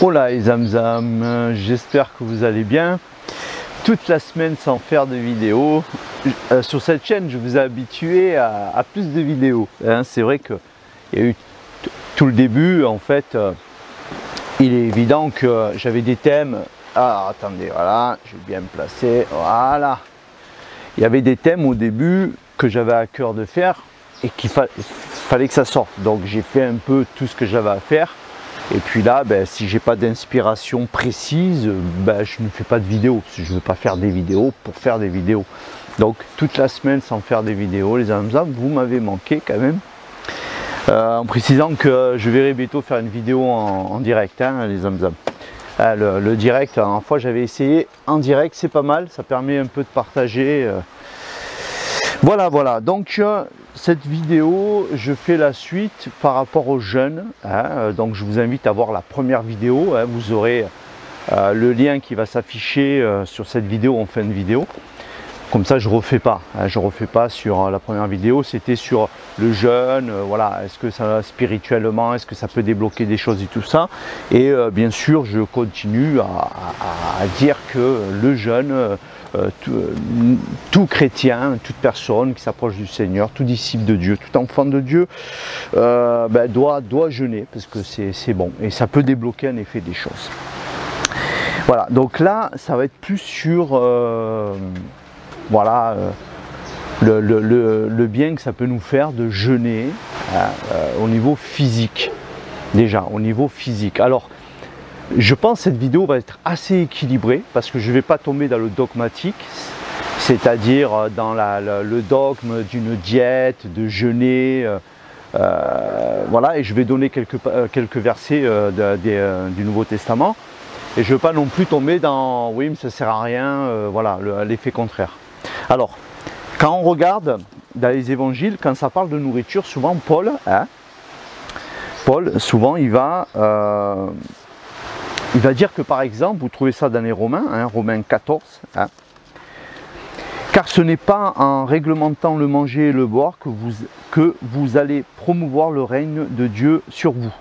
Hola les zamzam, j'espère que vous allez bien. Toute la semaine sans faire de vidéos. Sur cette chaîne, je vous ai habitué à plus de vidéos. C'est vrai qu'il y a eu tout le début, en fait, il est évident que j'avais des thèmes. Ah, attendez, voilà, je vais bien me placer, voilà. Il y avait des thèmes au début que j'avais à cœur de faire et qu'il fallait que ça sorte. Donc j'ai fait un peu tout ce que j'avais à faire. Et puis là, si j'ai pas d'inspiration précise, je ne fais pas de vidéo. Parce que je ne veux pas faire des vidéos pour faire des vidéos. Donc toute la semaine sans faire des vidéos, les zamzam, vous m'avez manqué quand même. En précisant que je verrai bientôt faire une vidéo en direct, les zamzam. Le direct, la dernière fois j'avais essayé en direct, c'est pas mal, ça permet un peu de partager. Voilà, donc cette vidéo, je fais la suite par rapport aux jeunes. Donc je vous invite à voir la première vidéo, vous aurez le lien qui va s'afficher sur cette vidéo en fin de vidéo. Comme ça je refais pas sur la première vidéo, c'était sur le jeûne, voilà, est-ce que ça spirituellement, est-ce que ça peut débloquer des choses et tout ça. Et bien sûr je continue à dire que le jeûne, tout chrétien, toute personne qui s'approche du Seigneur, tout disciple de Dieu, tout enfant de Dieu doit jeûner parce que c'est bon et ça peut débloquer en effet des choses. Voilà, donc là ça va être plus sur le bien que ça peut nous faire de jeûner au niveau physique, déjà au niveau physique. Alors je pense que cette vidéo va être assez équilibrée parce que je ne vais pas tomber dans le dogmatique, c'est-à-dire dans le dogme d'une diète, de jeûner, voilà, et je vais donner quelques versets du Nouveau Testament et je ne veux pas non plus tomber dans oui mais ça ne sert à rien, voilà, l'effet contraire. Alors, quand on regarde dans les évangiles, quand ça parle de nourriture, souvent Paul, souvent il va dire que par exemple, vous trouvez ça dans les Romains, Romains 14, car ce n'est pas en réglementant le manger et le boire que vous allez promouvoir le règne de Dieu sur vous.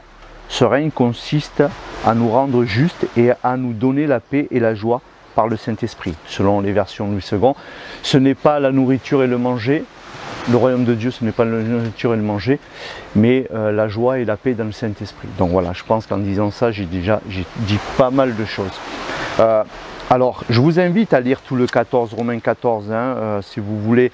Ce règne consiste à nous rendre justes et à nous donner la paix et la joie par le Saint-Esprit, selon les versions Louis II. Ce n'est pas la nourriture et le manger, le royaume de Dieu, ce n'est pas la nourriture et le manger, mais la joie et la paix dans le Saint-Esprit. Donc voilà, je pense qu'en disant ça, j'ai dit pas mal de choses. Alors, je vous invite à lire tout le 14, Romains 14, si vous voulez.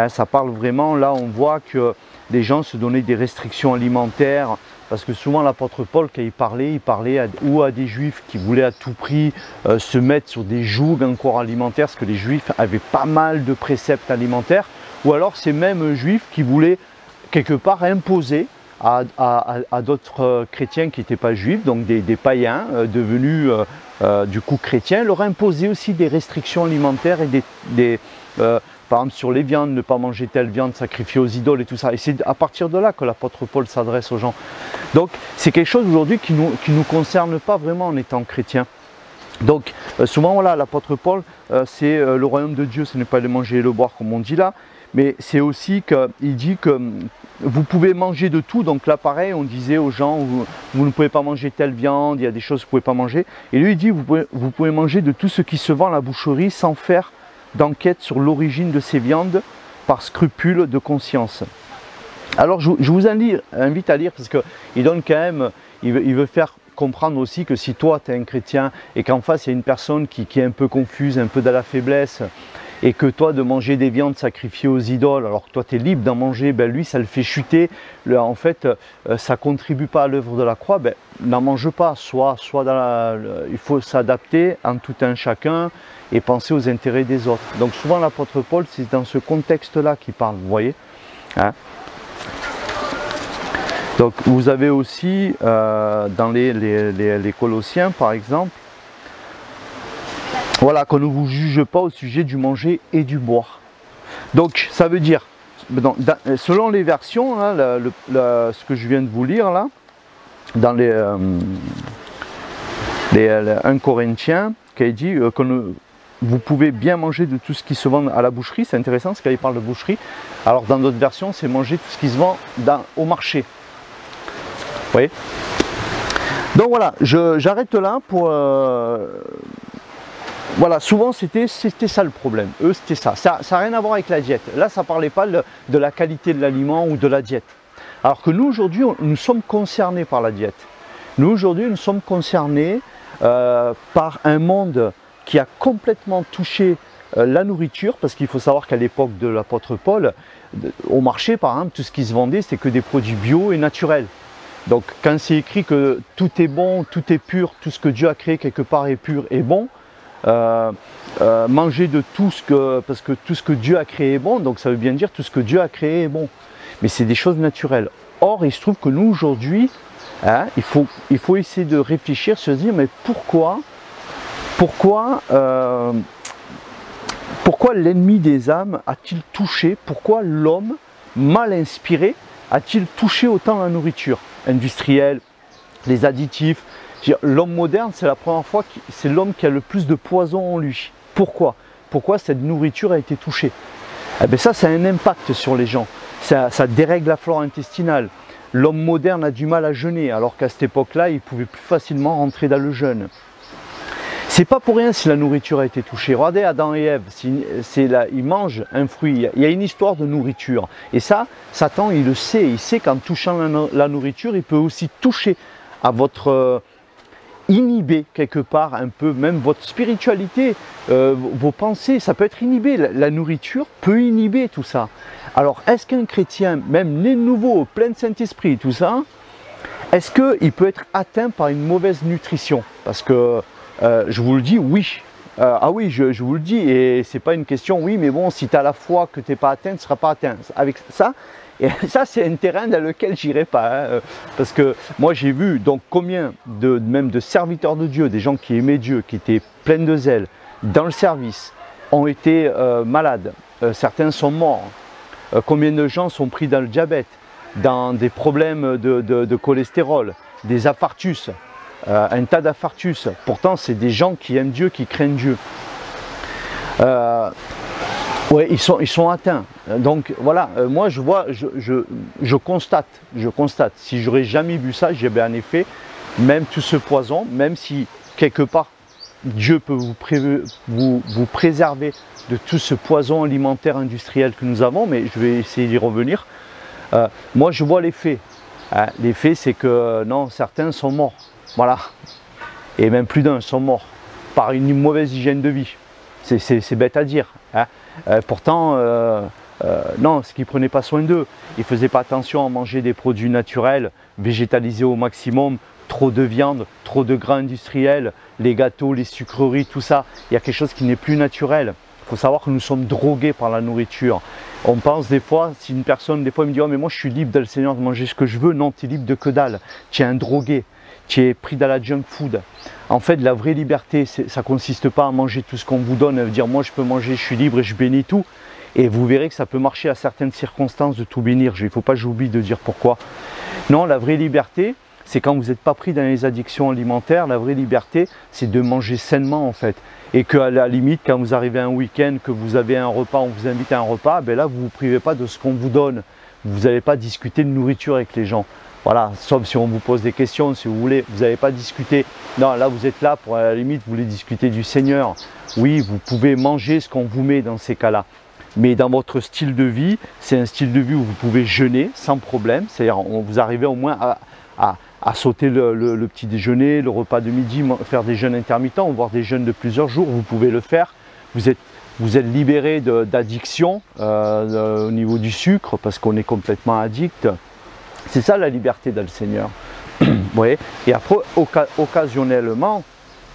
Ça parle vraiment, là on voit que les gens se donnaient des restrictions alimentaires, parce que souvent l'apôtre Paul, quand il parlait à des juifs qui voulaient à tout prix se mettre sur des jougs encore alimentaires, parce que les juifs avaient pas mal de préceptes alimentaires, ou alors ces mêmes juifs qui voulaient quelque part imposer à d'autres chrétiens qui n'étaient pas juifs, donc des païens devenus du coup chrétiens, leur imposer aussi des restrictions alimentaires et par exemple sur les viandes, ne pas manger telle viande sacrifiée aux idoles et tout ça. Et c'est à partir de là que l'apôtre Paul s'adresse aux gens. Donc c'est quelque chose aujourd'hui qui nous concerne pas vraiment en étant chrétiens. Donc souvent voilà, l'apôtre Paul, c'est le royaume de Dieu, ce n'est pas le manger et le boire comme on dit là, mais c'est aussi qu'il dit que vous pouvez manger de tout. Donc là pareil, on disait aux gens, vous ne pouvez pas manger telle viande, il y a des choses que vous ne pouvez pas manger. Et lui il dit, vous pouvez manger de tout ce qui se vend à la boucherie sans faire d'enquête sur l'origine de ces viandes par scrupule de conscience. Alors je vous invite à lire parce qu'il donne quand même, il veut faire comprendre aussi que si toi tu es un chrétien et qu'en face il y a une personne qui est un peu confuse, un peu dans la faiblesse, et que toi de manger des viandes sacrifiées aux idoles, alors que toi tu es libre d'en manger, lui ça le fait chuter, en fait ça ne contribue pas à l'œuvre de la croix, n'en mange pas, soit il faut s'adapter en tout un chacun et penser aux intérêts des autres. Donc souvent l'apôtre Paul, c'est dans ce contexte-là qu'il parle, vous voyez. Donc vous avez aussi dans les Colossiens par exemple, voilà, qu'on ne vous juge pas au sujet du manger et du boire. Donc ça veut dire, selon les versions, ce que je viens de vous lire là, dans les 1 Corinthiens, qui a dit que vous pouvez bien manger de tout ce qui se vend à la boucherie. C'est intéressant parce qu'il parle de boucherie. Alors dans d'autres versions, c'est manger tout ce qui se vend au marché. Vous voyez ? Donc voilà, j'arrête là pour... voilà, souvent c'était ça le problème. Eux, c'était ça. Ça n'a rien à voir avec la diète. Là, ça ne parlait pas de la qualité de l'aliment ou de la diète. Alors que nous, aujourd'hui, nous sommes concernés par la diète. Nous, aujourd'hui, nous sommes concernés par un monde qui a complètement touché la nourriture, parce qu'il faut savoir qu'à l'époque de l'apôtre Paul, au marché, par exemple, tout ce qui se vendait, c'était que des produits bio et naturels. Donc, quand c'est écrit que tout est bon, tout est pur, tout ce que Dieu a créé quelque part est pur et bon, manger de tout ce que, parce que tout ce que Dieu a créé est bon, donc ça veut bien dire tout ce que Dieu a créé est bon. Mais c'est des choses naturelles. Or, il se trouve que nous, aujourd'hui, hein, il faut essayer de réfléchir, se dire, mais pourquoi l'ennemi des âmes a-t-il touché, pourquoi l'homme mal inspiré a-t-il touché autant la nourriture industrielle, les additifs? L'homme moderne, c'est la première fois que c'est l'homme qui a le plus de poison en lui. Pourquoi? Pourquoi cette nourriture a été touchée? Eh bien ça a un impact sur les gens. Ça dérègle la flore intestinale. L'homme moderne a du mal à jeûner, alors qu'à cette époque-là, il pouvait plus facilement rentrer dans le jeûne. C'est pas pour rien si la nourriture a été touchée. Regardez Adam et Ève, ils mangent un fruit. Il y a une histoire de nourriture. Et ça, Satan, il le sait. Il sait qu'en touchant la nourriture, il peut aussi toucher à votre... inhiber quelque part un peu, même votre spiritualité, vos pensées, ça peut être inhibé. La nourriture peut inhiber tout ça. Alors, est-ce qu'un chrétien, même né de nouveau, plein de Saint-Esprit, tout ça, est-ce qu'il peut être atteint par une mauvaise nutrition? Parce que, je vous le dis, oui. Ah oui, je vous le dis, et c'est pas une question, oui, mais bon, si tu as la foi que tu n'es pas atteint, tu ne seras pas atteint. Avec ça, et ça, c'est un terrain dans lequel j'irai pas, hein, parce que moi j'ai vu donc combien même de serviteurs de Dieu, des gens qui aimaient Dieu, qui étaient pleins de zèle dans le service, ont été malades, certains sont morts, combien de gens sont pris dans le diabète, dans des problèmes de cholestérol, des infarctus, un tas d'infarctus. Pourtant c'est des gens qui aiment Dieu, qui craignent Dieu. Ouais, ils sont atteints. Donc voilà, moi je constate, si j'aurais jamais vu ça, j'ai bien en effet, même tout ce poison, même si quelque part Dieu peut vous préserver de tout ce poison alimentaire industriel que nous avons, mais je vais essayer d'y revenir. Moi je vois les faits. Hein. Les faits, c'est que non, certains sont morts, voilà, et même plus d'un sont morts par une mauvaise hygiène de vie. C'est bête à dire. Hein. Pourtant, non, c'est qu'ils ne prenaient pas soin d'eux. Ils ne faisaient pas attention à manger des produits naturels, végétalisés au maximum, trop de viande, trop de gras industriels, les gâteaux, les sucreries, tout ça. Il y a quelque chose qui n'est plus naturel. Il faut savoir que nous sommes drogués par la nourriture. On pense des fois, si une personne, des fois, me dit « Oh, mais moi je suis libre dans le Seigneur de manger ce que je veux ». Non, tu es libre de que dalle. Tu es un drogué. Tu es pris dans la junk food. En fait, la vraie liberté, ça ne consiste pas à manger tout ce qu'on vous donne, à dire moi je peux manger, je suis libre et je bénis tout. Et vous verrez que ça peut marcher à certaines circonstances de tout bénir. Il ne faut pas que j'oublie de dire pourquoi. Non, la vraie liberté, c'est quand vous n'êtes pas pris dans les addictions alimentaires. La vraie liberté, c'est de manger sainement en fait. Et qu'à la limite, quand vous arrivez un week-end, que vous avez un repas, on vous invite à un repas, ben là vous ne vous privez pas de ce qu'on vous donne. Vous n'allez pas discuter de nourriture avec les gens. Voilà, sauf si on vous pose des questions, si vous voulez, vous n'avez pas discuté. Non, là vous êtes là pour, à la limite, vous voulez discuter du Seigneur. Oui, vous pouvez manger ce qu'on vous met dans ces cas-là. Mais dans votre style de vie, c'est un style de vie où vous pouvez jeûner sans problème. C'est-à-dire, vous arrivez au moins à sauter le petit déjeuner, le repas de midi, faire des jeûnes intermittents, voire des jeûnes de plusieurs jours. Vous pouvez le faire. Vous êtes libéré d'addiction au niveau du sucre parce qu'on est complètement addict. C'est ça la liberté dans le Seigneur. Ouais. Et après, occasionnellement,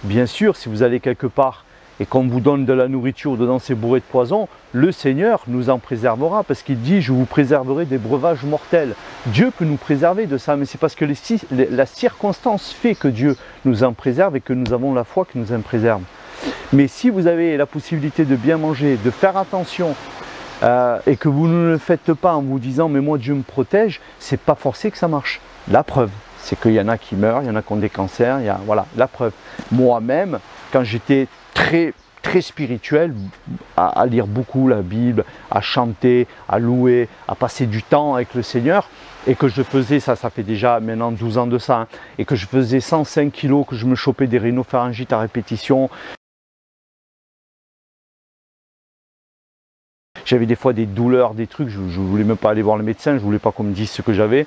bien sûr, si vous allez quelque part et qu'on vous donne de la nourriture dedans c'est bourré de poison, le Seigneur nous en préservera parce qu'il dit « Je vous préserverai des breuvages mortels ». Dieu peut nous préserver de ça, mais c'est parce que la circonstance fait que Dieu nous en préserve et que nous avons la foi qui nous en préserve. Mais si vous avez la possibilité de bien manger, de faire attention, et que vous ne le faites pas en vous disant « mais moi Dieu me protège », c'est pas forcé que ça marche. La preuve, c'est qu'il y en a qui meurent, il y en a qui ont des cancers, voilà, la preuve. Moi-même, quand j'étais très très spirituel, à lire beaucoup la Bible, à chanter, à louer, à passer du temps avec le Seigneur, et que je faisais, ça fait déjà maintenant 12 ans de ça, hein, et que je faisais 105 kilos, que je me chopais des rhinopharyngites à répétition. J'avais des fois des douleurs, des trucs, je ne voulais même pas aller voir le médecin, je ne voulais pas qu'on me dise ce que j'avais.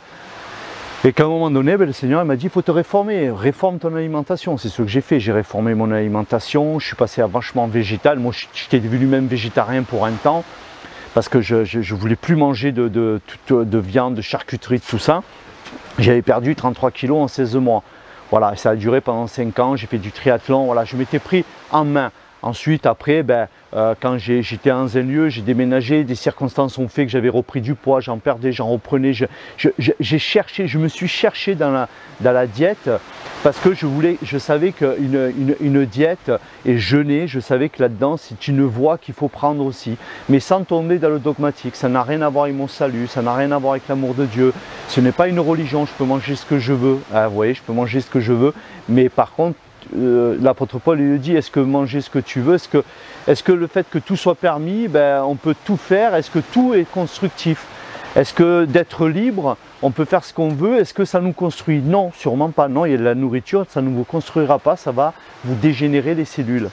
Et qu'à un moment donné, le Seigneur m'a dit, il faut te réformer, réforme ton alimentation. C'est ce que j'ai fait, j'ai réformé mon alimentation, je suis passé à vachement végétal. Moi, j'étais devenu même végétarien pour un temps, parce que je ne voulais plus manger de viande, de charcuterie, de tout ça. J'avais perdu 33 kilos en 16 mois. Voilà, ça a duré pendant 5 ans, j'ai fait du triathlon, voilà, je m'étais pris en main. Ensuite, après, quand j'étais dans un lieu, j'ai déménagé, des circonstances ont fait que j'avais repris du poids, j'en perdais, j'en reprenais. Je me suis cherché dans la diète parce que je savais qu'une diète et jeûner, je savais que là-dedans, c'est une voie qu'il faut prendre aussi. Mais sans tomber dans le dogmatique, ça n'a rien à voir avec mon salut, ça n'a rien à voir avec l'amour de Dieu. Ce n'est pas une religion, je peux manger ce que je veux. Ah, vous voyez, je peux manger ce que je veux, mais par contre, l'apôtre Paul il dit, est-ce que manger ce que tu veux, est-ce que le fait que tout soit permis, on peut tout faire, est-ce que tout est constructif, est-ce que d'être libre, on peut faire ce qu'on veut, est-ce que ça nous construit? Non, sûrement pas, non, il y a de la nourriture, ça ne vous construira pas, ça va vous dégénérer les cellules.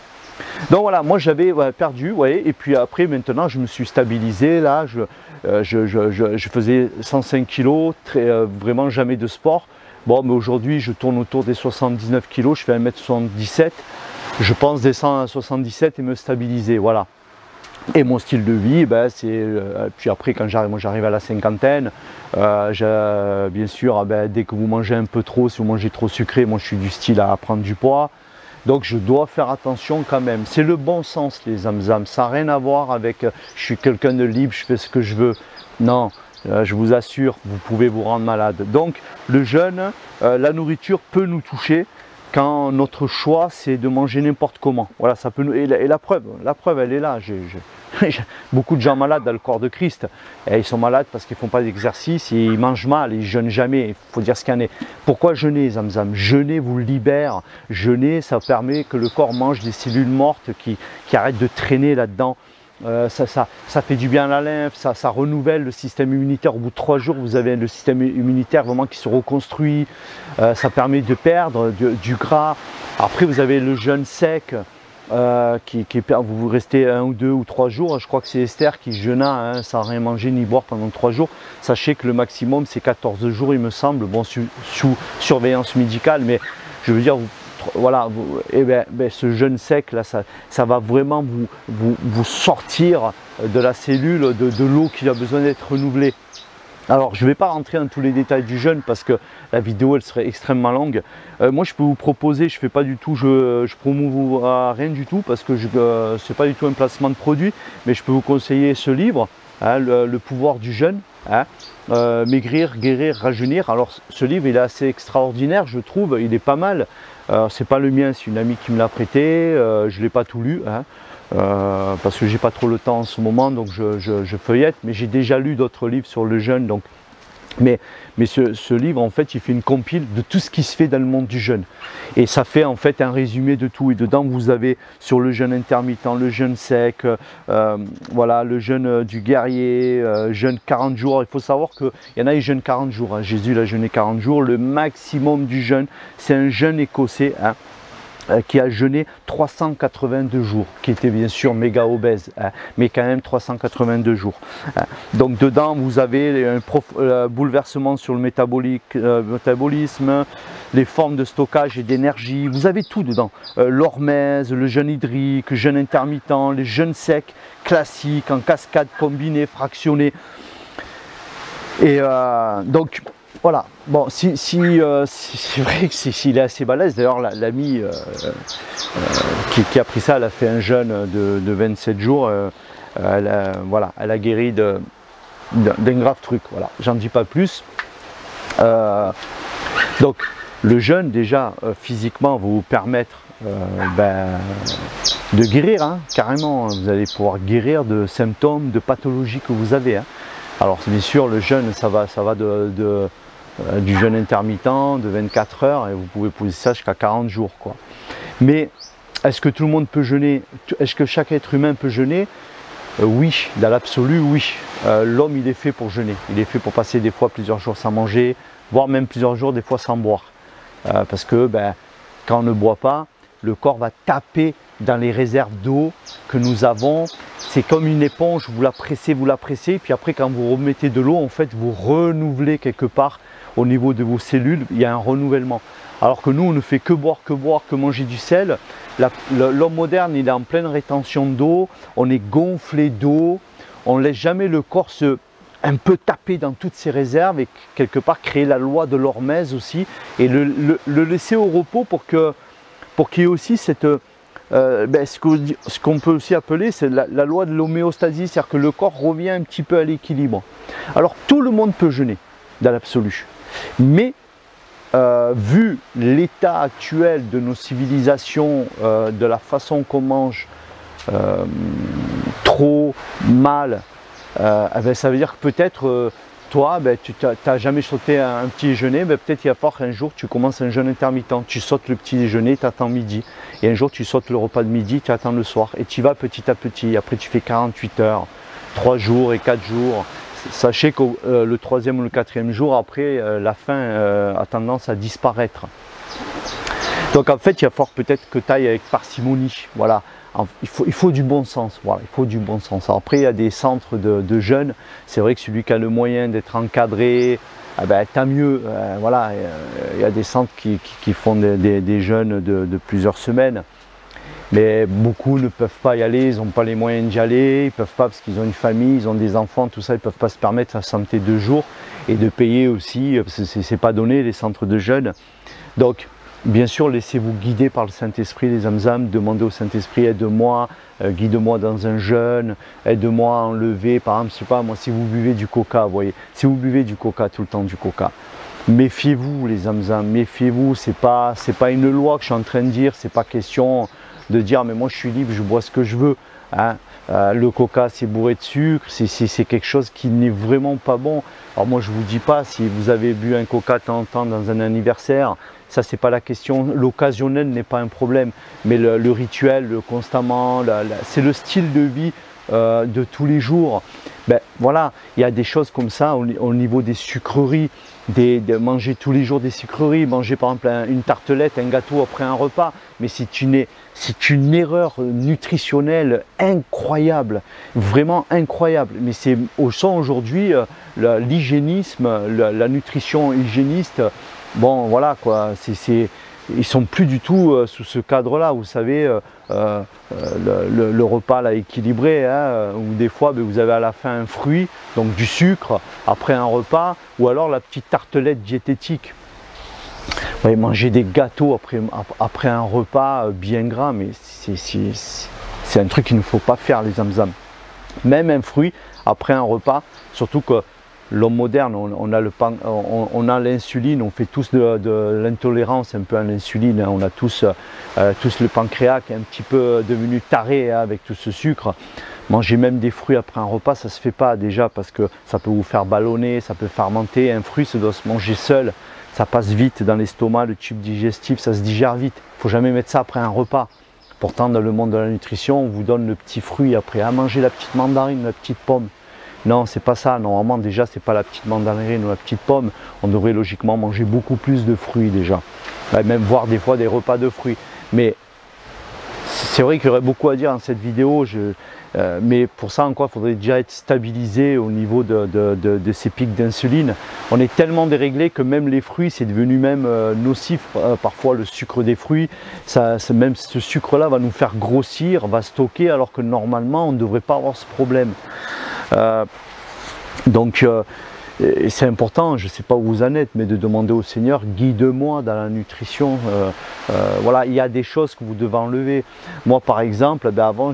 Donc voilà, moi j'avais perdu, et puis après maintenant je me suis stabilisé, là je faisais 105 kilos, vraiment jamais de sport. Bon, mais aujourd'hui, je tourne autour des 79 kg, je fais 1m77. Je pense descendre à 77 et me stabiliser, voilà. Et mon style de vie, puis après, quand j'arrive à la cinquantaine, bien sûr, dès que vous mangez un peu trop, si vous mangez trop sucré, moi je suis du style à prendre du poids. Donc je dois faire attention quand même. C'est le bon sens, les zamzam. Ça n'a rien à voir avec je suis quelqu'un de libre, je fais ce que je veux. Non. Je vous assure, vous pouvez vous rendre malade. Donc le jeûne, la nourriture peut nous toucher quand notre choix c'est de manger n'importe comment. Voilà, ça peut nous... et la preuve elle est là. Beaucoup de gens malades dans le corps de Christ, et ils sont malades parce qu'ils ne font pas d'exercice et ils mangent mal, ils ne jeûnent jamais, il faut dire ce qu'il y en est. Pourquoi jeûner, zamzam? Jeûner vous libère, jeûner ça permet que le corps mange des cellules mortes qui arrêtent de traîner là-dedans. Ça fait du bien à la lymphe, ça renouvelle le système immunitaire. Au bout de 3 jours, vous avez le système immunitaire vraiment qui se reconstruit. Ça permet de perdre du gras. Après, vous avez le jeûne sec, vous restez 1 ou 2 ou 3 jours. Je crois que c'est Esther qui jeûna sans rien manger ni boire pendant 3 jours. Sachez que le maximum, c'est 14 jours, il me semble, bon, sous surveillance médicale. Mais je veux dire, voilà, ce jeûne sec là, ça va vraiment vous sortir de la cellule, de l'eau qui a besoin d'être renouvelée. Alors je ne vais pas rentrer dans tous les détails du jeûne parce que la vidéo elle serait extrêmement longue. Moi je peux vous proposer, je fais pas du tout, je promouvois rien du tout parce que c'est pas du tout un placement de produit, mais je peux vous conseiller ce livre, le pouvoir du jeûne. Maigrir, guérir, rajeunir. Alors ce livre il est assez extraordinaire, je trouve, il est pas mal. C'est pas le mien, c'est une amie qui me l'a prêté, je l'ai pas tout lu, parce que j'ai pas trop le temps en ce moment, donc je feuillette, mais j'ai déjà lu d'autres livres sur le jeûne, donc mais ce livre en fait il fait une compile de tout ce qui se fait dans le monde du jeûne, et ça fait en fait un résumé de tout, et dedans vous avez sur le jeûne intermittent, le jeûne sec, voilà, le jeûne du guerrier, jeûne 40 jours. Il faut savoir qu'il y en a qui jeûnent 40 jours, Jésus il a jeûné 40 jours, le maximum du jeûne c'est un jeûne écossais, qui a jeûné 382 jours, qui était bien sûr méga obèse, mais quand même 382 jours. Donc dedans vous avez un bouleversement sur le métabolisme, les formes de stockage et d'énergie, vous avez tout dedans. L'hormèse, le jeûne hydrique, le jeûne intermittent, les jeûnes secs, classiques, en cascade, combinés, fractionnés. Et donc voilà, bon, c'est vrai qu'il est assez balèze. D'ailleurs, l'amie qui a pris ça, elle a fait un jeûne de 27 jours. Elle a guéri d'un grave truc. Voilà, j'en dis pas plus. Donc, le jeûne, déjà, physiquement, va vous permettre de guérir, carrément. Vous allez pouvoir guérir de symptômes, de pathologies que vous avez. Alors, bien sûr, le jeûne, ça va du jeûne intermittent de 24 heures et vous pouvez pousser ça jusqu'à 40 jours, quoi. Mais est-ce que tout le monde peut jeûner? Est-ce que chaque être humain peut jeûner? Oui, dans l'absolu, oui. L'homme, il est fait pour jeûner. Il est fait pour passer des fois plusieurs jours sans manger, voire même plusieurs jours, des fois sans boire. Parce que quand on ne boit pas, le corps va taper dans les réserves d'eau que nous avons. C'est comme une éponge, vous la pressez, puis après quand vous remettez de l'eau, en fait, vous renouvelez quelque part au niveau de vos cellules, il y a un renouvellement. Alors que nous, on ne fait que boire, que manger du sel. L'homme moderne, il est en pleine rétention d'eau, on est gonflé d'eau, on ne laisse jamais le corps un peu taper dans toutes ses réserves et quelque part créer la loi de l'hormèse aussi et le laisser au repos pour qu'il y ait aussi cette, ce qu'on peut aussi appeler c'est la loi de l'homéostasie, c'est-à-dire que le corps revient un petit peu à l'équilibre. Alors tout le monde peut jeûner dans l'absolu, mais vu l'état actuel de nos civilisations, de la façon qu'on mange trop mal, ça veut dire que peut-être toi, tu n'as jamais sauté un petit déjeuner, peut-être il va falloir qu'un jour tu commences un jeûne intermittent, tu sautes le petit déjeuner, tu attends midi, et un jour tu sautes le repas de midi, tu attends le soir, et tu vas petit à petit, après tu fais 48 heures, 3 jours et 4 jours. Sachez que le 3e ou le 4e jour, après, la faim a tendance à disparaître. Donc en fait, il va falloir peut-être que tu ailles avec parcimonie. Voilà. Il faut du bon sens. Voilà, il faut du bon sens. Alors après, il y a des centres de jeûne. C'est vrai que celui qui a le moyen d'être encadré, tant mieux. Voilà, il y a des centres qui font des jeûnes de plusieurs semaines. Mais beaucoup ne peuvent pas y aller, ils n'ont pas les moyens d'y aller, ils ne peuvent pas parce qu'ils ont une famille, ils ont des enfants, tout ça, ils ne peuvent pas se permettre à santé 2 jours et de payer aussi, c'est pas donné les centres de jeûne. Donc bien sûr, laissez-vous guider par le Saint-Esprit, les Zamzam, demandez au Saint-Esprit, aide-moi, guide-moi dans un jeûne, aide-moi à enlever, par exemple, je sais pas, moi si vous buvez du coca, vous voyez, si vous buvez du coca, tout le temps du coca, méfiez-vous les Zamzam, méfiez-vous, c'est pas une loi que je suis en train de dire, c'est pas question de dire mais moi je suis libre, je bois ce que je veux. Hein. Le coca c'est bourré de sucre, c'est quelque chose qui n'est vraiment pas bon. Alors moi je vous dis pas si vous avez bu un coca de temps en temps dans un anniversaire, ça c'est pas la question, l'occasionnel n'est pas un problème, mais le rituel, le constamment, c'est le style de vie de tous les jours. Voilà, il y a des choses comme ça au niveau des sucreries, de manger tous les jours des sucreries, manger par exemple une tartelette, un gâteau après un repas, mais c'est une erreur nutritionnelle incroyable, vraiment incroyable. Mais c'est au sens aujourd'hui, l'hygiénisme, la nutrition hygiéniste, bon voilà quoi, ils sont plus du tout sous ce cadre-là, vous savez, le repas là équilibré, hein, où des fois vous avez à la fin un fruit, donc du sucre, après un repas, ou alors la petite tartelette diététique. Vous allez manger des gâteaux après un repas bien gras, mais c'est un truc qu'il ne faut pas faire les Zamzam. Même un fruit après un repas, surtout que l'homme moderne, on a l'insuline, on fait tous de l'intolérance un peu à l'insuline, hein, on a tous le pancréas qui est un petit peu devenu taré hein, avec tout ce sucre. Manger même des fruits après un repas, ça ne se fait pas déjà parce que ça peut vous faire ballonner, ça peut fermenter. Un fruit, ça doit se manger seul, ça passe vite dans l'estomac, le tube digestif, ça se digère vite. Il ne faut jamais mettre ça après un repas. Pourtant, dans le monde de la nutrition, on vous donne le petit fruit après, à manger la petite mandarine, la petite pomme. Non, c'est pas ça. Normalement, déjà, c'est pas la petite mandarine ou la petite pomme. On devrait logiquement manger beaucoup plus de fruits déjà. Même voir des fois des repas de fruits. Mais c'est vrai qu'il y aurait beaucoup à dire dans cette vidéo. Mais pour ça encore, il faudrait déjà être stabilisé au niveau de ces pics d'insuline. On est tellement déréglé que même les fruits, c'est devenu même nocif. Parfois, le sucre des fruits, même ce sucre-là va nous faire grossir, va stocker, alors que normalement, on ne devrait pas avoir ce problème. Donc c'est important, je ne sais pas où vous en êtes, mais de demander au Seigneur, guide-moi dans la nutrition. Voilà, il y a des choses que vous devez enlever. Moi par exemple, avant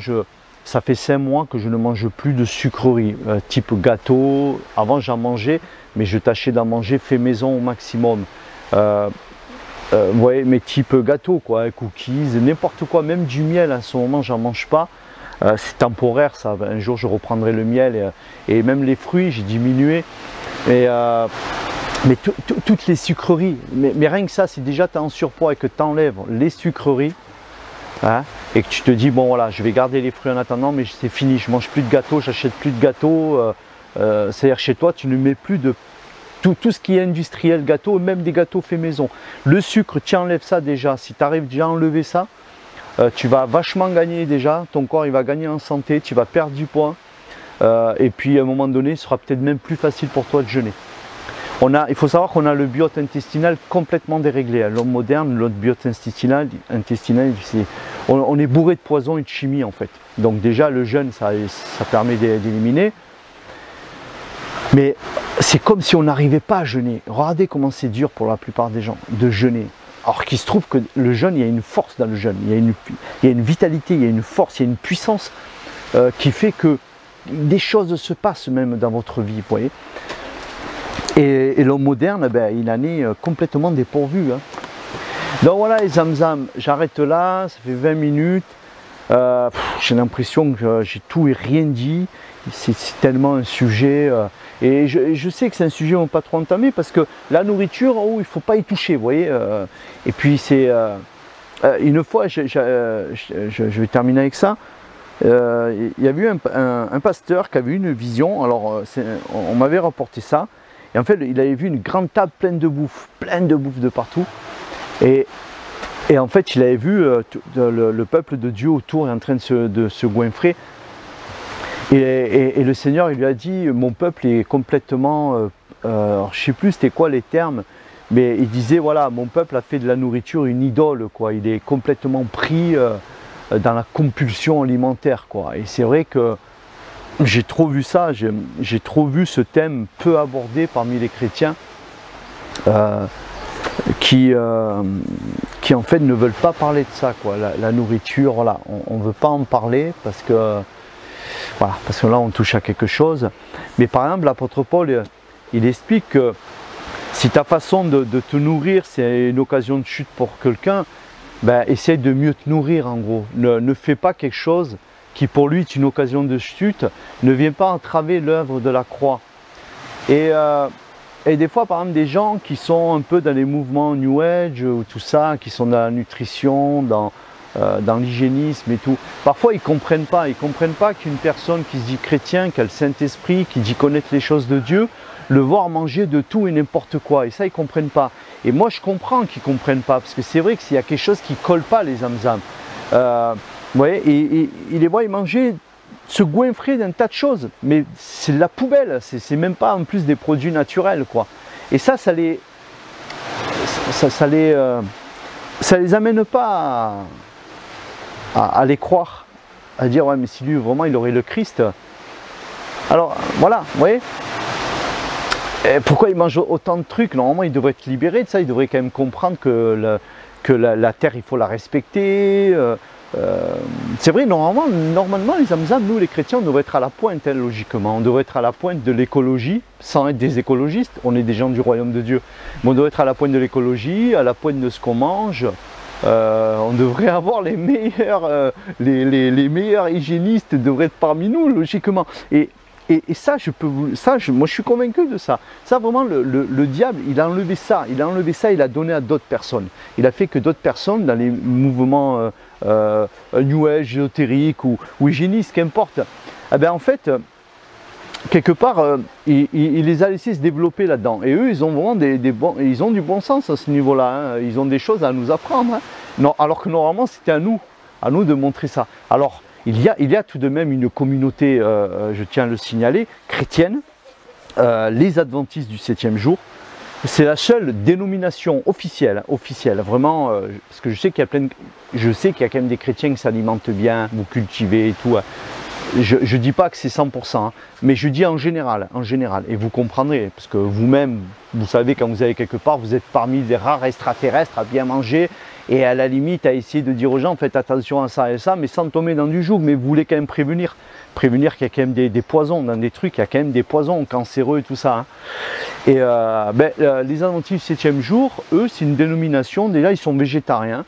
ça fait 5 mois que je ne mange plus de sucreries, type gâteau. Avant j'en mangeais, mais je tâchais d'en manger fait maison au maximum. Vous voyez, mais type gâteau, quoi, cookies, n'importe quoi, même du miel, à ce moment j'en mange pas. C'est temporaire ça, un jour je reprendrai le miel et même les fruits, j'ai diminué. Mais toutes les sucreries, mais rien que ça, si déjà tu es en surpoids et que tu enlèves les sucreries, hein, et que tu te dis bon voilà, je vais garder les fruits en attendant, mais c'est fini, je mange plus de gâteaux, j'achète plus de gâteaux, c'est-à-dire chez toi tu ne mets plus de tout ce qui est industriel gâteau, même des gâteaux faits maison. Le sucre, tu enlèves ça déjà, si tu arrives déjà à enlever ça, tu vas vachement gagner déjà, ton corps il va gagner en santé, tu vas perdre du poids, et puis à un moment donné, ce sera peut-être même plus facile pour toi de jeûner. Il faut savoir qu'on a le biote intestinal complètement déréglé. L'homme moderne, notre biote intestinal on est bourré de poison et de chimie en fait. Donc déjà le jeûne, ça permet d'éliminer. Mais c'est comme si on n'arrivait pas à jeûner. Regardez comment c'est dur pour la plupart des gens de jeûner. Alors qu'il se trouve que le jeûne, il y a une force dans le jeûne. Il y a une vitalité, il y a une force, il y a une puissance qui fait que des choses se passent même dans votre vie, vous voyez. Et l'homme moderne, ben, il en est complètement dépourvu. Hein. Donc voilà les zamzam, j'arrête là, ça fait 20 minutes. J'ai l'impression que j'ai tout et rien dit. C'est tellement un sujet. Et je sais que c'est un sujet on pas trop entamé parce que la nourriture, il ne faut pas y toucher, vous voyez. Et puis c'est une fois, je vais terminer avec ça. Il y a eu un pasteur qui avait eu une vision. Alors on m'avait rapporté ça. Et en fait, il avait vu une grande table pleine de bouffe de partout. Et en fait, il avait vu le peuple de Dieu autour est en train de se goinfrer. Et le Seigneur, il lui a dit, mon peuple est complètement, alors, je ne sais plus c'était quoi les termes, mais il disait, voilà, mon peuple a fait de la nourriture une idole, quoi. Il est complètement pris dans la compulsion alimentaire, quoi. Et c'est vrai que j'ai trop vu ça, j'ai trop vu ce thème peu abordé parmi les chrétiens qui en fait ne veulent pas parler de ça, quoi. La nourriture, voilà, on ne veut pas en parler parce que voilà, parce que là on touche à quelque chose. Mais par exemple l'apôtre Paul, il explique que si ta façon de te nourrir c'est une occasion de chute pour quelqu'un, ben, essaye de mieux te nourrir en gros. Ne fais pas quelque chose qui pour lui est une occasion de chute, ne vient pas entraver l'œuvre de la croix. Et des fois, par exemple, des gens qui sont un peu dans les mouvements New Age ou tout ça, qui sont dans la nutrition, dans l'hygiénisme et tout, parfois ils ne comprennent pas qu'une personne qui se dit chrétien, qui a le Saint-Esprit, qui dit connaître les choses de Dieu, le voir manger de tout et n'importe quoi. Et ça, ils ne comprennent pas. Et moi, je comprends qu'ils ne comprennent pas, parce que c'est vrai que s'il y a quelque chose qui ne colle pas, les zamzam. Vous voyez, et il les voit manger, se goinfrer d'un tas de choses, mais c'est de la poubelle, c'est même pas en plus des produits naturels, quoi. Et ça les amène pas à les croire, à dire ouais mais si lui vraiment il aurait le Christ. Alors voilà, vous voyez. Et pourquoi il mange autant de trucs? Normalement il devrait être libéré de ça, il devrait quand même comprendre que la terre il faut la respecter. C'est vrai, normalement les zamzam, nous les chrétiens, on devrait être à la pointe, hein, logiquement. On devrait être à la pointe de l'écologie, sans être des écologistes, on est des gens du royaume de Dieu. Mais on devrait être à la pointe de l'écologie, à la pointe de ce qu'on mange. On devrait avoir les meilleurs, les meilleurs hygiénistes devraient être parmi nous, logiquement. Et ça, moi je suis convaincu de ça. Ça vraiment, le diable, il a enlevé ça, il a donné à d'autres personnes. Il a fait que d'autres personnes, dans les mouvements New Age, ésotériques ou hygiénistes, qu'importe, eh bien, en fait, quelque part, il les a laissés se développer là-dedans. Et eux, ils ont vraiment ils ont du bon sens à ce niveau-là. Hein. Ils ont des choses à nous apprendre. Hein. Non, alors que normalement, c'était à nous de montrer ça. Alors, il y a tout de même une communauté, je tiens à le signaler, chrétienne, les adventistes du 7e jour. C'est la seule dénomination officielle, vraiment, parce que je sais qu'il y a quand même des chrétiens qui s'alimentent bien, vous cultivez et tout. Je ne dis pas que c'est 100%, hein, mais je dis en général, et vous comprendrez, parce que vous-même, vous savez quand vous allez quelque part, vous êtes parmi des rares extraterrestres à bien manger, et à la limite à essayer de dire aux gens, faites attention à ça et ça, mais sans tomber dans du joug, mais vous voulez quand même prévenir qu'il y a quand même des poisons dans des trucs, il y a quand même des poisons cancéreux et tout ça. Hein. Et les adventistes du 7e jour, eux, c'est une dénomination, déjà ils sont végétariens,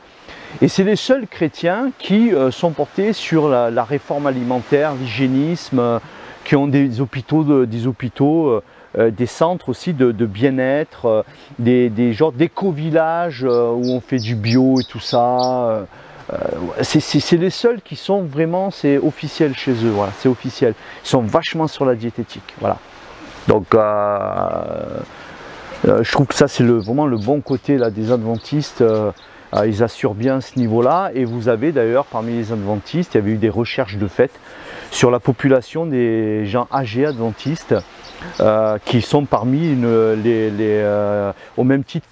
et c'est les seuls chrétiens qui sont portés sur la réforme alimentaire, l'hygiénisme, qui ont des hôpitaux, des centres aussi de bien-être, des genres d'éco-villages où on fait du bio et tout ça. c'est les seuls qui sont vraiment, c'est officiel chez eux, voilà, c'est officiel. Ils sont vachement sur la diététique, voilà. Donc je trouve que ça c'est vraiment le bon côté là, des adventistes. Ils assurent bien ce niveau-là. Et vous avez d'ailleurs parmi les adventistes, il y avait eu des recherches de fait sur la population des gens âgés adventistes qui sont parmi au même titre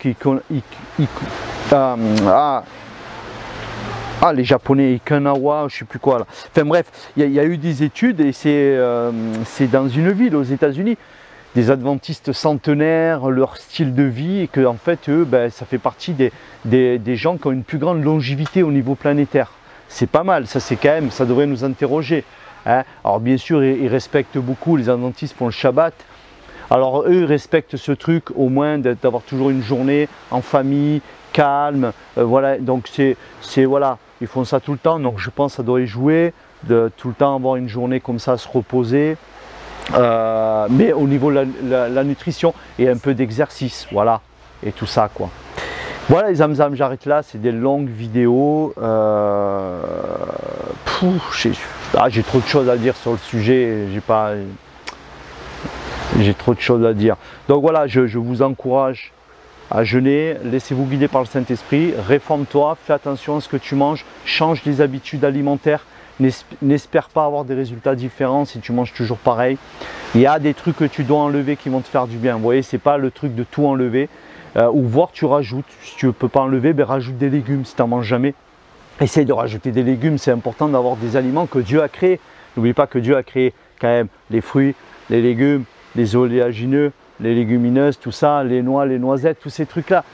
les Japonais, Ikanawa, je sais plus quoi là. Enfin bref, il y a eu des études et c'est dans une ville aux États-Unis, des adventistes centenaires, leur style de vie, et que en fait eux, ben, ça fait partie des gens qui ont une plus grande longévité au niveau planétaire. C'est pas mal, ça c'est quand même, ça devrait nous interroger. Hein. Alors bien sûr, ils respectent beaucoup, les adventistes font le Shabbat. Alors eux, ils respectent ce truc au moins d'avoir toujours une journée en famille, calme. Voilà, donc voilà, ils font ça tout le temps. Donc je pense que ça doit y jouer, de tout le temps avoir une journée comme ça, se reposer. Mais au niveau de la nutrition et un peu d'exercice, voilà, et tout ça quoi. Voilà les zamzam, j'arrête là, c'est des longues vidéos. J'ai trop de choses à dire sur le sujet, j'ai trop de choses à dire. Donc voilà, je vous encourage à jeûner, laissez-vous guider par le Saint-Esprit, réforme-toi, fais attention à ce que tu manges, change les habitudes alimentaires. N'espère pas avoir des résultats différents si tu manges toujours pareil. Il y a des trucs que tu dois enlever qui vont te faire du bien. Vous voyez, c'est pas le truc de tout enlever. Ou voire tu rajoutes. Si tu ne peux pas enlever, ben rajoute des légumes si tu n'en manges jamais. Essaye de rajouter des légumes. C'est important d'avoir des aliments que Dieu a créés. N'oublie pas que Dieu a créé quand même les fruits, les légumes, les oléagineux, les légumineuses, tout ça, les noix, les noisettes, tous ces trucs-là.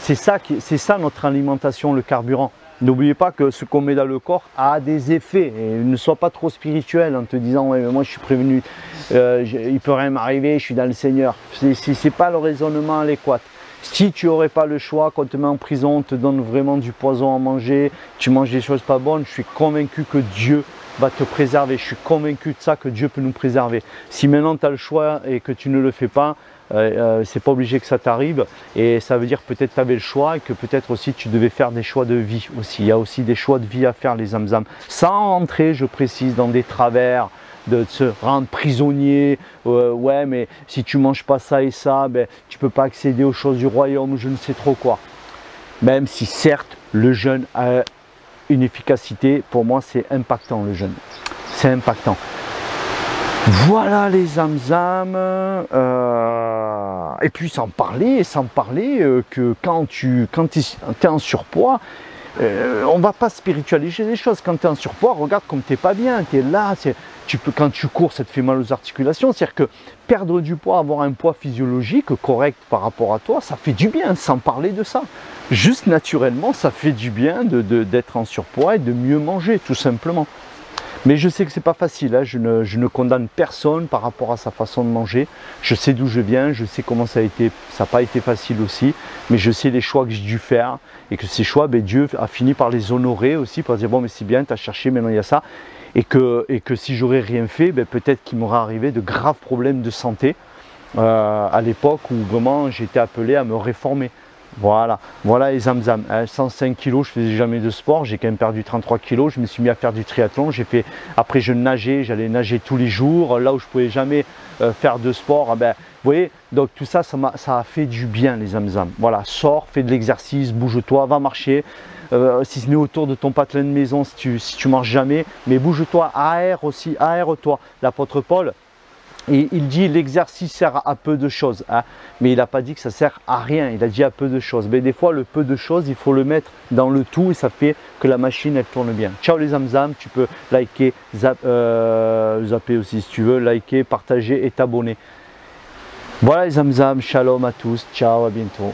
C'est ça notre alimentation, le carburant. N'oubliez pas que ce qu'on met dans le corps a des effets. Et ne sois pas trop spirituel en te disant ouais, mais moi je suis prévenu, il ne peut rien m'arriver, je suis dans le Seigneur. C'est pas le raisonnement adéquat. Si tu n'aurais pas le choix, qu'on te met en prison, on te donne vraiment du poison à manger, tu manges des choses pas bonnes, je suis convaincu que Dieu va te préserver. Je suis convaincu de ça, que Dieu peut nous préserver. Si maintenant tu as le choix et que tu ne le fais pas, c'est pas obligé que ça t'arrive, et ça veut dire peut-être tu avais le choix et que peut-être aussi tu devais faire des choix de vie aussi. Il y a aussi des choix de vie à faire les zamzam, sans entrer, je précise, dans des travers de se rendre prisonnier. Ouais, mais si tu manges pas ça et ça, ben, tu peux pas accéder aux choses du royaume, je ne sais trop quoi. Même si certes le jeûne a une efficacité, pour moi c'est impactant le jeûne, c'est impactant. Voilà les zamzam, et puis sans parler que quand tu es en surpoids, on ne va pas spiritualiser les choses. Quand tu es en surpoids, regarde comme tu n'es pas bien, tu es là, quand tu cours, ça te fait mal aux articulations. C'est-à-dire que perdre du poids, avoir un poids physiologique correct par rapport à toi, ça fait du bien, sans parler de ça. Juste naturellement, ça fait du bien d'être en surpoids et de mieux manger, tout simplement. Mais je sais que c'est pas facile, hein. Je ne condamne personne par rapport à sa façon de manger. Je sais d'où je viens, je sais comment ça n'a pas été facile aussi, mais je sais les choix que j'ai dû faire, et que ces choix, ben, Dieu a fini par les honorer aussi, pour dire bon mais c'est bien, tu as cherché, maintenant il y a ça, et que si j'aurais rien fait, ben, peut-être qu'il m'aurait arrivé de graves problèmes de santé à l'époque où vraiment j'étais appelé à me réformer. Voilà les zamzam, 105 kg, je faisais jamais de sport, j'ai quand même perdu 33 kg, je me suis mis à faire du triathlon, après je nageais, j'allais nager tous les jours, là où je pouvais jamais faire de sport, ben, vous voyez, donc tout ça, ça a fait du bien les zamzam. Voilà, sors, fais de l'exercice, bouge-toi, va marcher, si ce n'est autour de ton patelin de maison, si tu marches jamais, mais bouge-toi, aère-toi. L'apôtre Paul, et il dit l'exercice sert à peu de choses, hein, mais il n'a pas dit que ça sert à rien, il a dit à peu de choses. Mais des fois, le peu de choses, il faut le mettre dans le tout et ça fait que la machine, elle tourne bien. Ciao les zamzam, tu peux liker, zapper aussi si tu veux, liker, partager et t'abonner. Voilà les zamzam, shalom à tous, ciao, à bientôt.